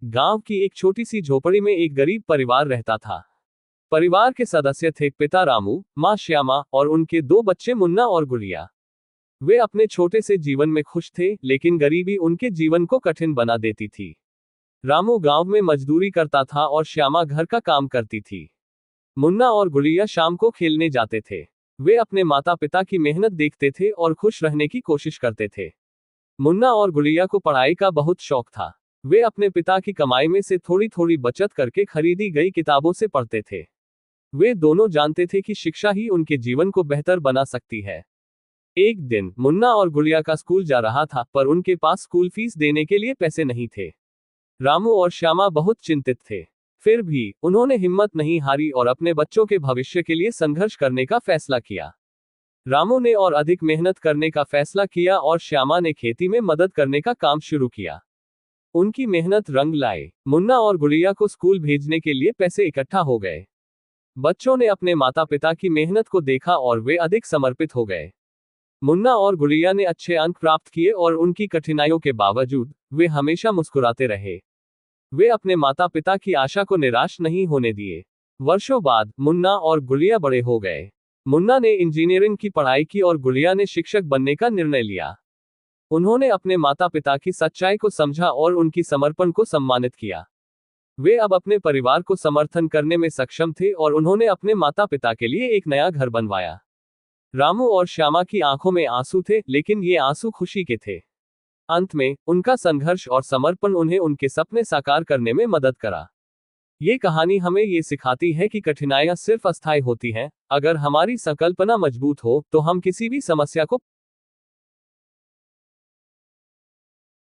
गांव की एक छोटी सी झोपड़ी में एक गरीब परिवार रहता था। परिवार के सदस्य थे पिता रामू, माँ श्यामा और उनके दो बच्चे मुन्ना और गुड़िया। वे अपने छोटे से जीवन में खुश थे, लेकिन गरीबी उनके जीवन को कठिन बना देती थी। रामू गांव में मजदूरी करता था और श्यामा घर का काम करती थी। मुन्ना और गुड़िया शाम को खेलने जाते थे। वे अपने माता पिता की मेहनत देखते थे और खुश रहने की कोशिश करते थे। मुन्ना और गुड़िया को पढ़ाई का बहुत शौक था। वे अपने पिता की कमाई में से थोड़ी थोड़ी बचत करके खरीदी गई किताबों से पढ़ते थे। वे दोनों जानते थे कि शिक्षा ही उनके जीवन को बेहतर बना सकती है। एक दिन मुन्ना और गुड़िया का स्कूल जा रहा था, पर उनके पास स्कूल फीस देने के लिए पैसे नहीं थे। रामू और श्यामा बहुत चिंतित थे। फिर भी उन्होंने हिम्मत नहीं हारी और अपने बच्चों के भविष्य के लिए संघर्ष करने का फैसला किया। रामू ने और अधिक मेहनत करने का फैसला किया और श्यामा ने खेती में मदद करने का काम शुरू किया। उनकी मेहनत रंग लाए। मुन्ना और गुड़िया को स्कूल भेजने के लिए पैसे इकट्ठा हो गए। बच्चों ने अपने माता पिता की मेहनत को देखा और वे अधिक समर्पित हो गए। मुन्ना और गुड़िया ने अच्छे अंक प्राप्त किए और उनकी कठिनाइयों के बावजूद वे हमेशा मुस्कुराते रहे। वे अपने माता पिता की आशा को निराश नहीं होने दिए। वर्षों बाद मुन्ना और गुड़िया बड़े हो गए। मुन्ना ने इंजीनियरिंग की पढ़ाई की और गुड़िया ने शिक्षक बनने का निर्णय लिया। उन्होंने अपने माता पिता की सच्चाई को समझा और उनकी समर्पण को सम्मानित किया। वे अब अपने परिवार को समर्थन करने में सक्षम थे और उन्होंने अपने माता पिता के लिए एक नया घर बनवाया। रामू और श्यामा की आंखों में आंसू थे, लेकिन ये आंसू खुशी के थे। अंत में उनका संघर्ष और समर्पण उन्हें उनके सपने साकार करने में मदद करा। ये कहानी हमें ये सिखाती है कि कठिनाइयां सिर्फ अस्थायी होती हैं। अगर हमारी संकल्पना मजबूत हो तो हम किसी भी समस्या को